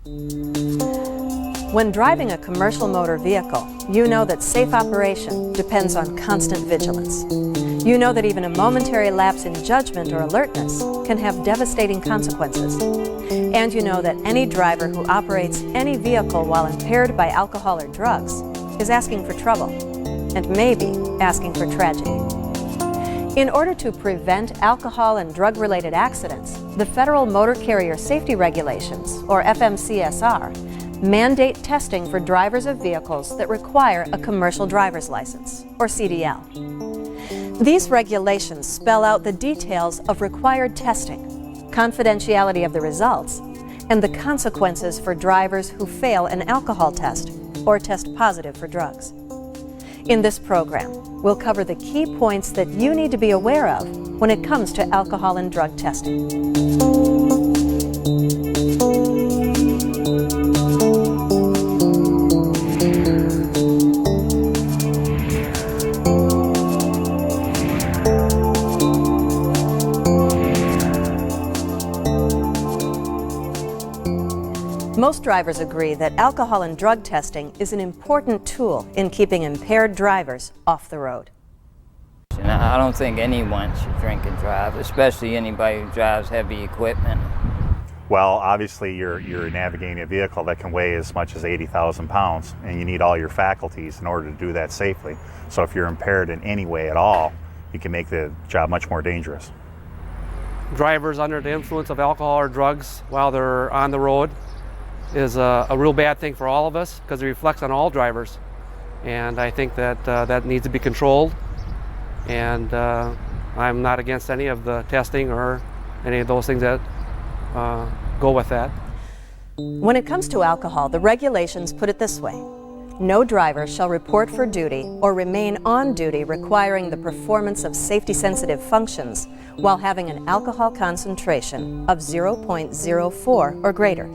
When driving a commercial motor vehicle, you know that safe operation depends on constant vigilance. You know that even a momentary lapse in judgment or alertness can have devastating consequences. And you know that any driver who operates any vehicle while impaired by alcohol or drugs is asking for trouble, and maybe asking for tragedy. In order to prevent alcohol and drug-related accidents, the Federal Motor Carrier Safety Regulations, or FMCSR, mandate testing for drivers of vehicles that require a commercial driver's license, or CDL. These regulations spell out the details of required testing, confidentiality of the results, and the consequences for drivers who fail an alcohol test or test positive for drugs. In this program, we'll cover the key points that you need to be aware of when it comes to alcohol and drug testing. Most drivers agree that alcohol and drug testing is an important tool in keeping impaired drivers off the road. I don't think anyone should drink and drive, especially anybody who drives heavy equipment. Well, obviously you're navigating a vehicle that can weigh as much as 80,000 pounds, and you need all your faculties in order to do that safely. So if you're impaired in any way at all, you can make the job much more dangerous. Drivers under the influence of alcohol or drugs while they're on the road is a real bad thing for all of us, because it reflects on all drivers. And I think that that needs to be controlled. And I'm not against any of the testing or any of those things that go with that. When it comes to alcohol, the regulations put it this way: no driver shall report for duty or remain on duty requiring the performance of safety-sensitive functions while having an alcohol concentration of 0.04 or greater.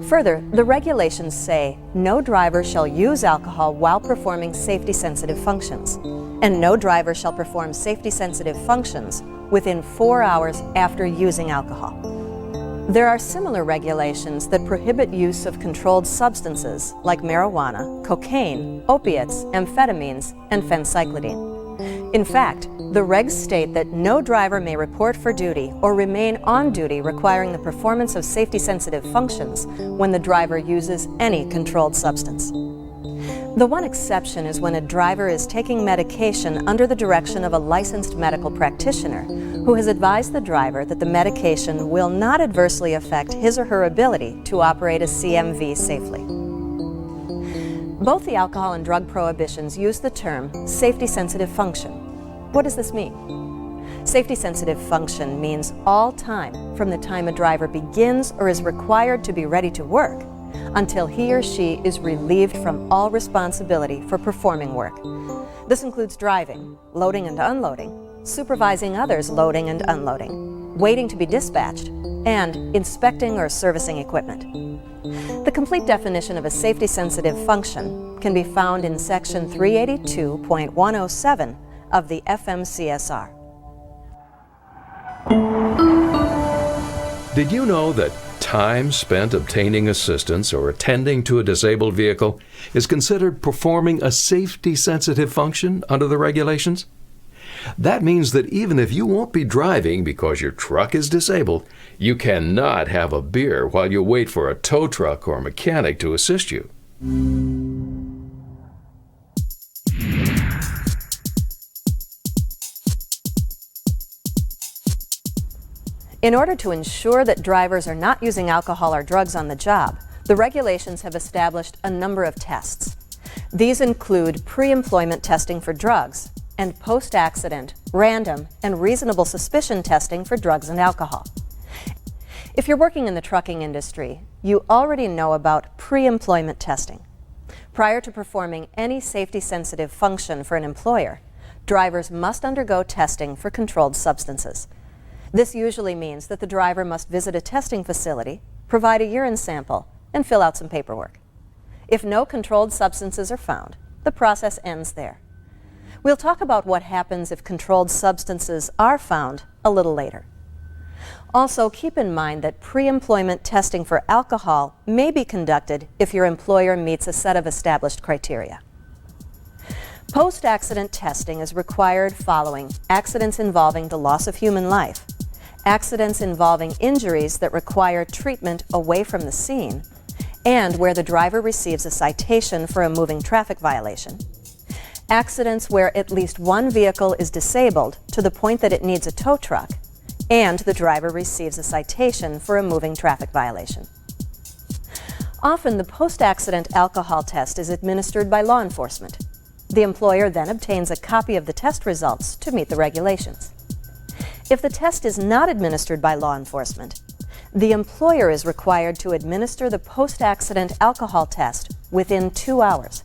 Further, the regulations say no driver shall use alcohol while performing safety-sensitive functions, and no driver shall perform safety-sensitive functions within 4 hours after using alcohol. There are similar regulations that prohibit use of controlled substances like marijuana, cocaine, opiates, amphetamines, and phencyclidine. In fact, the regs state that no driver may report for duty or remain on duty requiring the performance of safety-sensitive functions when the driver uses any controlled substance. The one exception is when a driver is taking medication under the direction of a licensed medical practitioner who has advised the driver that the medication will not adversely affect his or her ability to operate a CMV safely. Both the alcohol and drug prohibitions use the term safety-sensitive function. What does this mean? Safety-sensitive function means all time from the time a driver begins or is required to be ready to work until he or she is relieved from all responsibility for performing work. This includes driving, loading and unloading, supervising others loading and unloading, waiting to be dispatched, and inspecting or servicing equipment. The complete definition of a safety-sensitive function can be found in Section 382.107 of the FMCSR. Did you know that time spent obtaining assistance or attending to a disabled vehicle is considered performing a safety-sensitive function under the regulations? That means that even if you won't be driving because your truck is disabled, you cannot have a beer while you wait for a tow truck or mechanic to assist you. In order to ensure that drivers are not using alcohol or drugs on the job, the regulations have established a number of tests. These include pre-employment testing for drugs and post-accident, random, and reasonable suspicion testing for drugs and alcohol. If you're working in the trucking industry, you already know about pre-employment testing. Prior to performing any safety-sensitive function for an employer, drivers must undergo testing for controlled substances. This usually means that the driver must visit a testing facility, provide a urine sample, and fill out some paperwork. If no controlled substances are found, the process ends there. We'll talk about what happens if controlled substances are found a little later. Also, keep in mind that pre-employment testing for alcohol may be conducted if your employer meets a set of established criteria. Post-accident testing is required following accidents involving the loss of human life, accidents involving injuries that require treatment away from the scene, and where the driver receives a citation for a moving traffic violation, accidents where at least one vehicle is disabled to the point that it needs a tow truck, and the driver receives a citation for a moving traffic violation. Often, the post-accident alcohol test is administered by law enforcement. The employer then obtains a copy of the test results to meet the regulations. If the test is not administered by law enforcement, the employer is required to administer the post-accident alcohol test within 2 hours.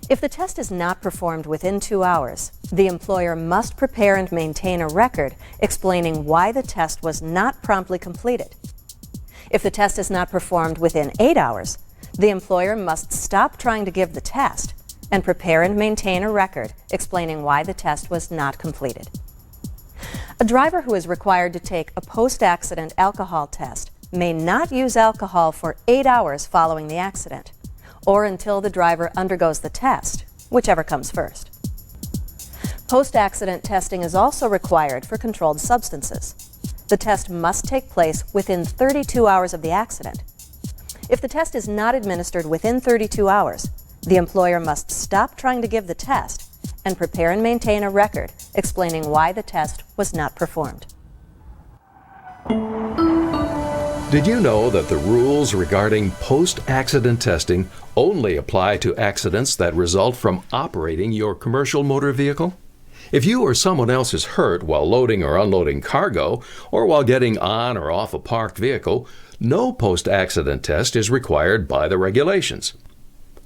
If the test is not performed within 2 hours, the employer must prepare and maintain a record explaining why the test was not promptly completed. If the test is not performed within 8 hours, the employer must stop trying to give the test and prepare and maintain a record explaining why the test was not completed. A driver who is required to take a post-accident alcohol test may not use alcohol for 8 hours following the accident, or until the driver undergoes the test, whichever comes first. Post-accident testing is also required for controlled substances. The test must take place within 32 hours of the accident. If the test is not administered within 32 hours, the employer must stop trying to give the test and prepare and maintain a record explaining why the test was not performed. Did you know that the rules regarding post-accident testing only apply to accidents that result from operating your commercial motor vehicle? If you or someone else is hurt while loading or unloading cargo, or while getting on or off a parked vehicle, no post-accident test is required by the regulations.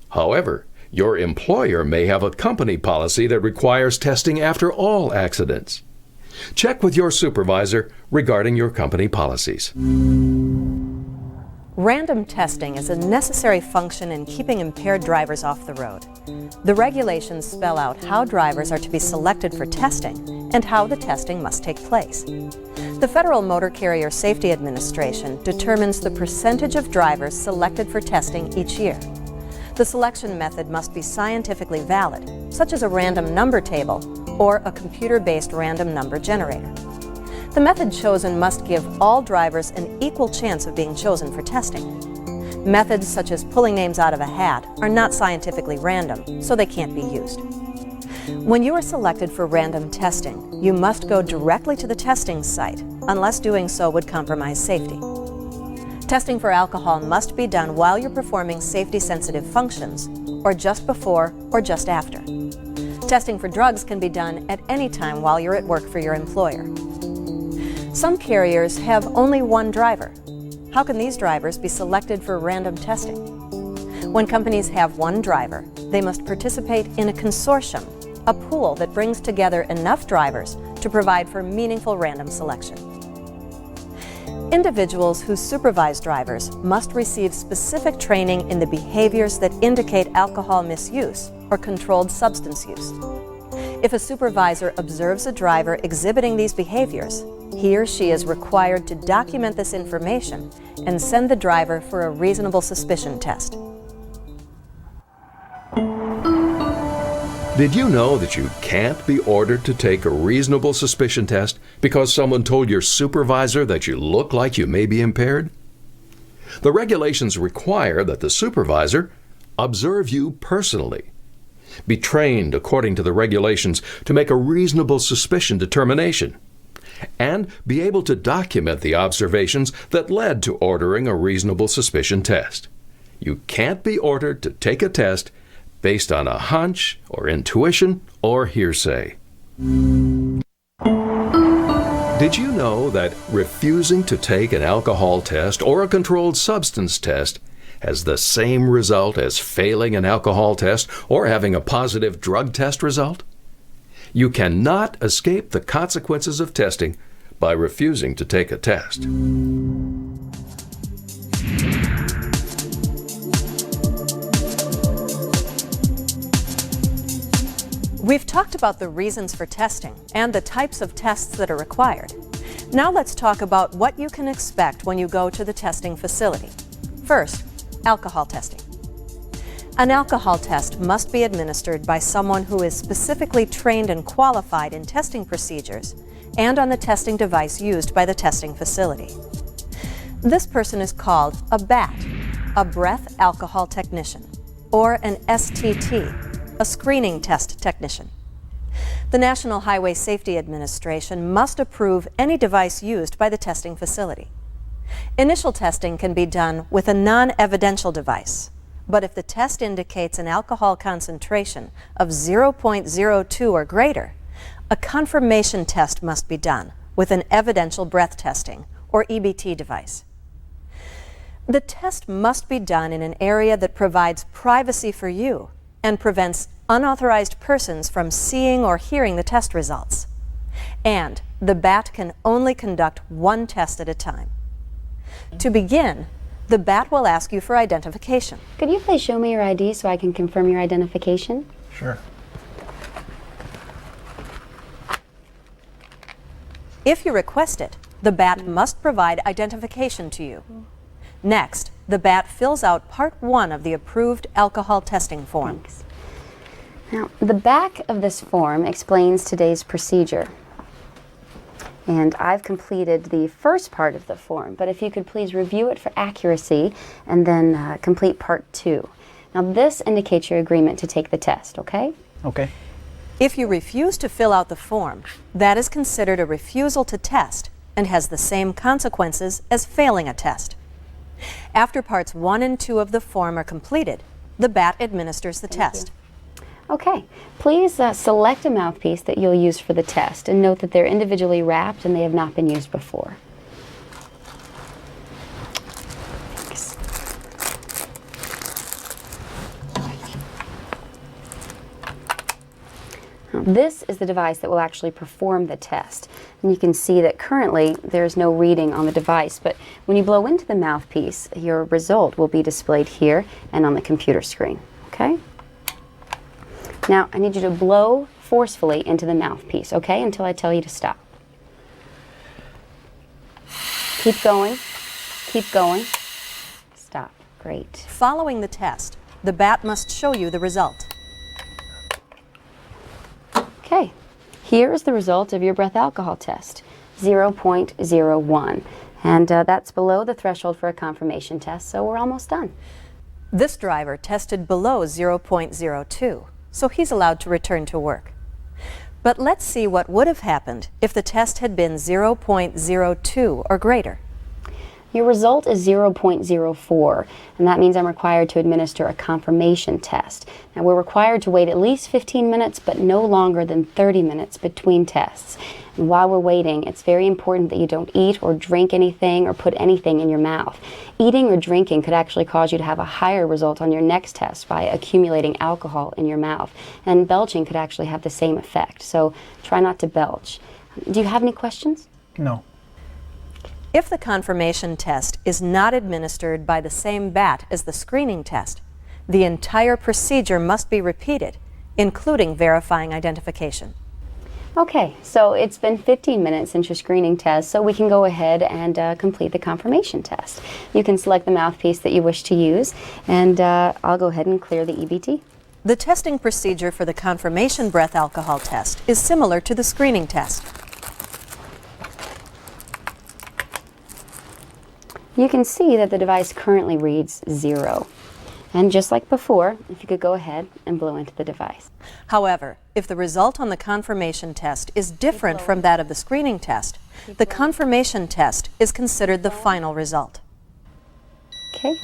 However, your employer may have a company policy that requires testing after all accidents. Check with your supervisor regarding your company policies. Random testing is a necessary function in keeping impaired drivers off the road. The regulations spell out how drivers are to be selected for testing and how the testing must take place. The Federal Motor Carrier Safety Administration determines the percentage of drivers selected for testing each year. The selection method must be scientifically valid, such as a random number table or a computer-based random number generator. The method chosen must give all drivers an equal chance of being chosen for testing. Methods such as pulling names out of a hat are not scientifically random, so they can't be used. When you are selected for random testing, you must go directly to the testing site, unless doing so would compromise safety. Testing for alcohol must be done while you're performing safety-sensitive functions, or just before or just after. Testing for drugs can be done at any time while you're at work for your employer. Some carriers have only one driver. How can these drivers be selected for random testing? When companies have one driver, they must participate in a consortium, a pool that brings together enough drivers to provide for meaningful random selection. Individuals who supervise drivers must receive specific training in the behaviors that indicate alcohol misuse or controlled substance use. If a supervisor observes a driver exhibiting these behaviors, he or she is required to document this information and send the driver for a reasonable suspicion test. Did you know that you can't be ordered to take a reasonable suspicion test because someone told your supervisor that you look like you may be impaired? The regulations require that the supervisor observe you personally, be trained according to the regulations to make a reasonable suspicion determination, and be able to document the observations that led to ordering a reasonable suspicion test. You can't be ordered to take a test based on a hunch or intuition or hearsay. Did you know that refusing to take an alcohol test or a controlled substance test has the same result as failing an alcohol test or having a positive drug test result? You cannot escape the consequences of testing by refusing to take a test. We've talked about the reasons for testing and the types of tests that are required. Now let's talk about what you can expect when you go to the testing facility. First, alcohol testing. An alcohol test must be administered by someone who is specifically trained and qualified in testing procedures and on the testing device used by the testing facility. This person is called a BAT, a breath alcohol technician, or an STT, a screening test technician. The National Highway Safety Administration must approve any device used by the testing facility. Initial testing can be done with a non-evidential device, but if the test indicates an alcohol concentration of 0.02 or greater, a confirmation test must be done with an evidential breath testing, or EBT device. The test must be done in an area that provides privacy for you and prevents unauthorized persons from seeing or hearing the test results. And the BAT can only conduct one test at a time. To begin, the BAT will ask you for identification. Could you please show me your ID so I can confirm your identification? Sure. If you request it, the BAT must provide identification to you. Next, the BAT fills out Part 1 of the approved alcohol testing form. Thanks. Now, the back of this form explains today's procedure. And I've completed the first part of the form, but if you could please review it for accuracy and then complete Part 2. Now, this indicates your agreement to take the test, okay? Okay. If you refuse to fill out the form, that is considered a refusal to test and has the same consequences as failing a test. After Parts 1 and 2 of the form are completed, the BAT administers the test. Okay, please select a mouthpiece that you'll use for the test and note that they're individually wrapped and they have not been used before. Thanks. Now, this is the device that will actually perform the test. And you can see that currently there's no reading on the device, but when you blow into the mouthpiece, your result will be displayed here and on the computer screen, okay? Now, I need you to blow forcefully into the mouthpiece, okay, until I tell you to stop. Keep going. Keep going. Stop. Great. Following the test, the BAT must show you the result. Okay, here is the result of your breath alcohol test, 0.01. And that's below the threshold for a confirmation test, so we're almost done. This driver tested below 0.02, so he's allowed to return to work. But let's see what would have happened if the test had been 0.02 or greater. Your result is 0.04, and that means I'm required to administer a confirmation test. Now, we're required to wait at least 15 minutes, but no longer than 30 minutes between tests. And while we're waiting, it's very important that you don't eat or drink anything or put anything in your mouth. Eating or drinking could actually cause you to have a higher result on your next test by accumulating alcohol in your mouth. And belching could actually have the same effect, so try not to belch. Do you have any questions? No. If the confirmation test is not administered by the same BAT as the screening test, the entire procedure must be repeated, including verifying identification. Okay, so it's been 15 minutes since your screening test, so we can go ahead and complete the confirmation test. You can select the mouthpiece that you wish to use, and I'll go ahead and clear the EBT. The testing procedure for the confirmation breath alcohol test is similar to the screening test. You can see that the device currently reads 0. And just like before, if you could go ahead and blow into the device. However, if the result on the confirmation test is different from that of the screening test, the confirmation test is considered the final result. Okay.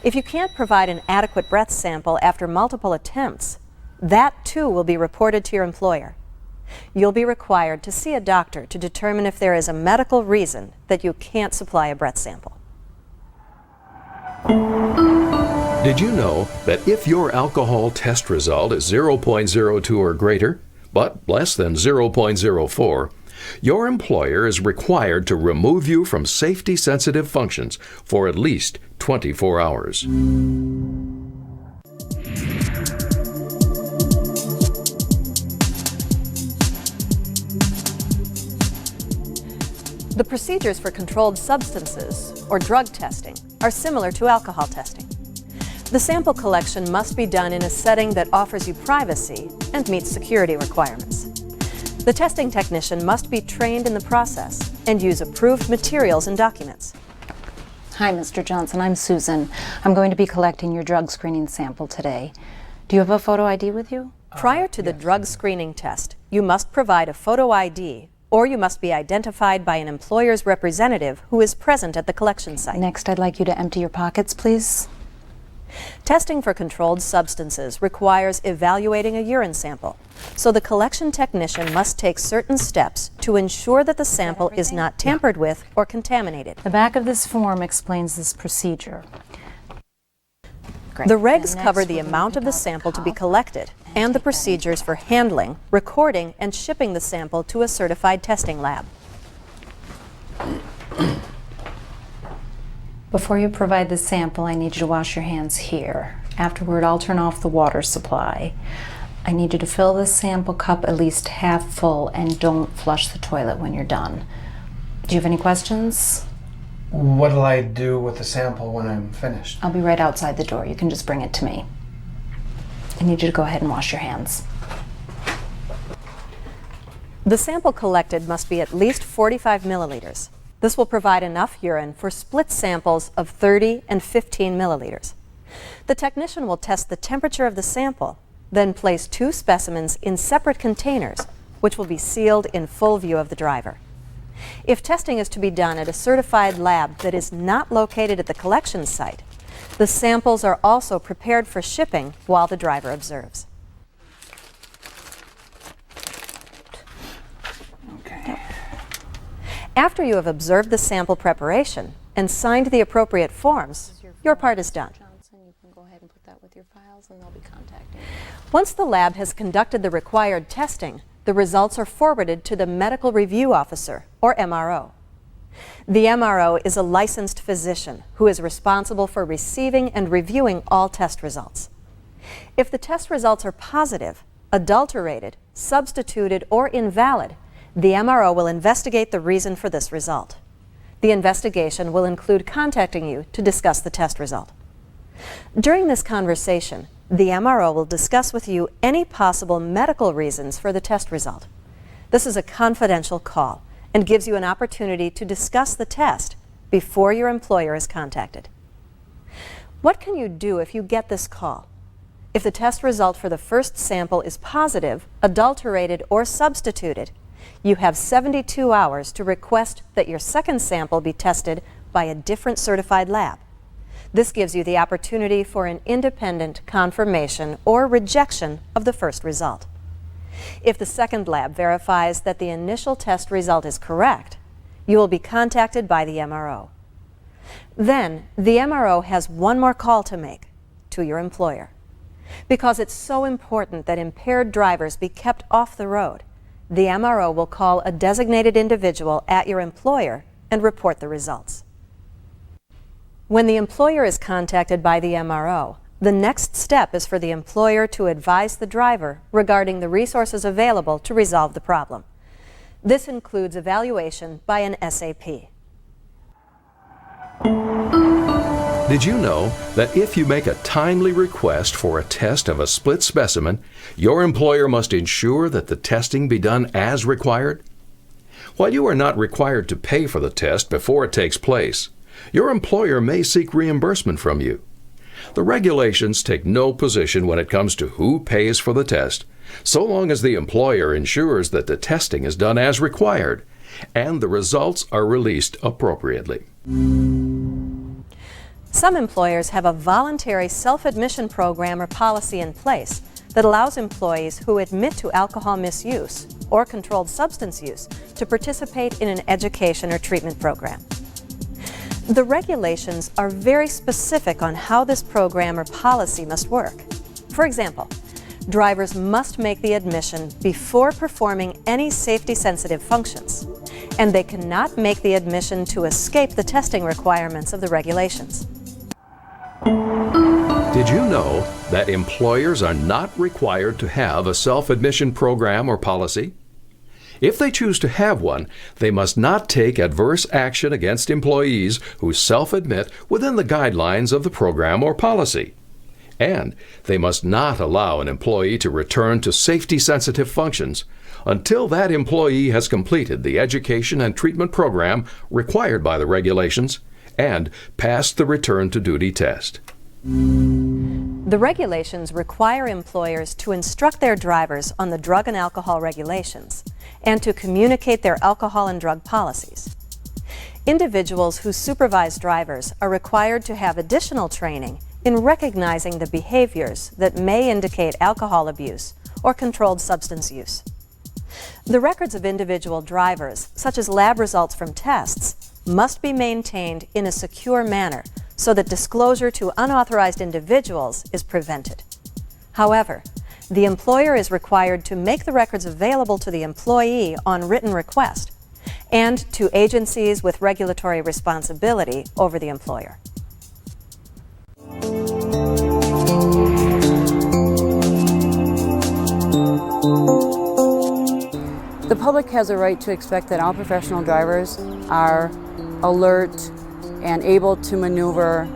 If you can't provide an adequate breath sample after multiple attempts, that too will be reported to your employer. You'll be required to see a doctor to determine if there is a medical reason that you can't supply a breath sample. Did you know that if your alcohol test result is 0.02 or greater, but less than 0.04, your employer is required to remove you from safety-sensitive functions for at least 24 hours. The procedures for controlled substances, or drug testing, are similar to alcohol testing. The sample collection must be done in a setting that offers you privacy and meets security requirements. The testing technician must be trained in the process and use approved materials and documents. Hi, Mr. Johnson. I'm Susan. I'm going to be collecting your drug screening sample today. Do you have a photo ID with you? Prior to the drug screening test, you must provide a photo ID, or you must be identified by an employer's representative who is present at the collection site. Next, I'd like you to empty your pockets, please. Testing for controlled substances requires evaluating a urine sample, so the collection technician must take certain steps to ensure that the sample is not tampered with or contaminated. The back of this form explains this procedure. Great. The regs And cover next, the we're going amount to of the pick up sample to the be cup collected and the procedures for handling, recording, and shipping the sample to a certified testing lab. Before you provide the sample, I need you to wash your hands here. Afterward, I'll turn off the water supply. I need you to fill the sample cup at least half full and don't flush the toilet when you're done. Do you have any questions? What'll I do with the sample when I'm finished? I'll be right outside the door. You can just bring it to me. I need you to go ahead and wash your hands. The sample collected must be at least 45 milliliters. This will provide enough urine for split samples of 30 and 15 milliliters. The technician will test the temperature of the sample, then place 2 specimens in separate containers, which will be sealed in full view of the driver. If testing is to be done at a certified lab that is not located at the collection site, the samples are also prepared for shipping while the driver observes. Okay. After you have observed the sample preparation and signed the appropriate forms, your part is done. Johnson, you can go ahead and put that with your files and they'll be contacting you. Once the lab has conducted the required testing, the results are forwarded to the Medical Review Officer, or MRO. The MRO is a licensed physician who is responsible for receiving and reviewing all test results. If the test results are positive, adulterated, substituted, or invalid, the MRO will investigate the reason for this result. The investigation will include contacting you to discuss the test result. During this conversation, the MRO will discuss with you any possible medical reasons for the test result. This is a confidential call and gives you an opportunity to discuss the test before your employer is contacted. What can you do if you get this call? If the test result for the first sample is positive, adulterated, or substituted, you have 72 hours to request that your second sample be tested by a different certified lab. This gives you the opportunity for an independent confirmation or rejection of the first result. If the second lab verifies that the initial test result is correct, you will be contacted by the MRO. Then, the MRO has one more call to make to your employer. Because it's so important that impaired drivers be kept off the road, the MRO will call a designated individual at your employer and report the results. When the employer is contacted by the MRO, the next step is for the employer to advise the driver regarding the resources available to resolve the problem. This includes evaluation by an SAP. Did you know that if you make a timely request for a test of a split specimen, your employer must ensure that the testing be done as required? While you are not required to pay for the test before it takes place, your employer may seek reimbursement from you. The regulations take no position when it comes to who pays for the test, so long as the employer ensures that the testing is done as required and the results are released appropriately. Some employers have a voluntary self-admission program or policy in place that allows employees who admit to alcohol misuse or controlled substance use to participate in an education or treatment program. The regulations are very specific on how this program or policy must work. For example, drivers must make the admission before performing any safety-sensitive functions, and they cannot make the admission to escape the testing requirements of the regulations. Did you know that employers are not required to have a self-admission program or policy? If they choose to have one, they must not take adverse action against employees who self-admit within the guidelines of the program or policy. And they must not allow an employee to return to safety-sensitive functions until that employee has completed the education and treatment program required by the regulations and passed the return to duty test. The regulations require employers to instruct their drivers on the drug and alcohol regulations and to communicate their alcohol and drug policies. Individuals who supervise drivers are required to have additional training in recognizing the behaviors that may indicate alcohol abuse or controlled substance use. The records of individual drivers, such as lab results from tests, must be maintained in a secure manner so that disclosure to unauthorized individuals is prevented. However, the employer is required to make the records available to the employee on written request and to agencies with regulatory responsibility over the employer. The public has a right to expect that all professional drivers are alert and able to maneuver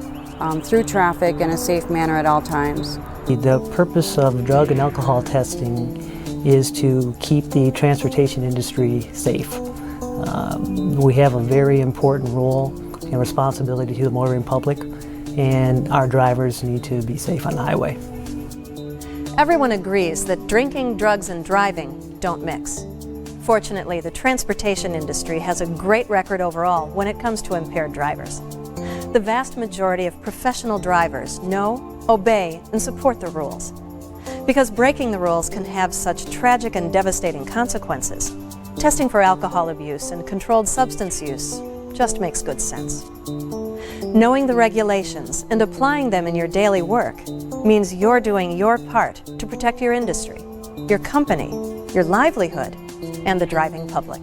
through traffic in a safe manner at all times. The purpose of drug and alcohol testing is to keep the transportation industry safe. We have a very important role and responsibility to the motoring public, and our drivers need to be safe on the highway. Everyone agrees that drinking, drugs, and driving don't mix. Fortunately, the transportation industry has a great record overall when it comes to impaired drivers. The vast majority of professional drivers know, obey, and support the rules. Because breaking the rules can have such tragic and devastating consequences, testing for alcohol abuse and controlled substance use just makes good sense. Knowing the regulations and applying them in your daily work means you're doing your part to protect your industry, your company, your livelihood, and the driving public.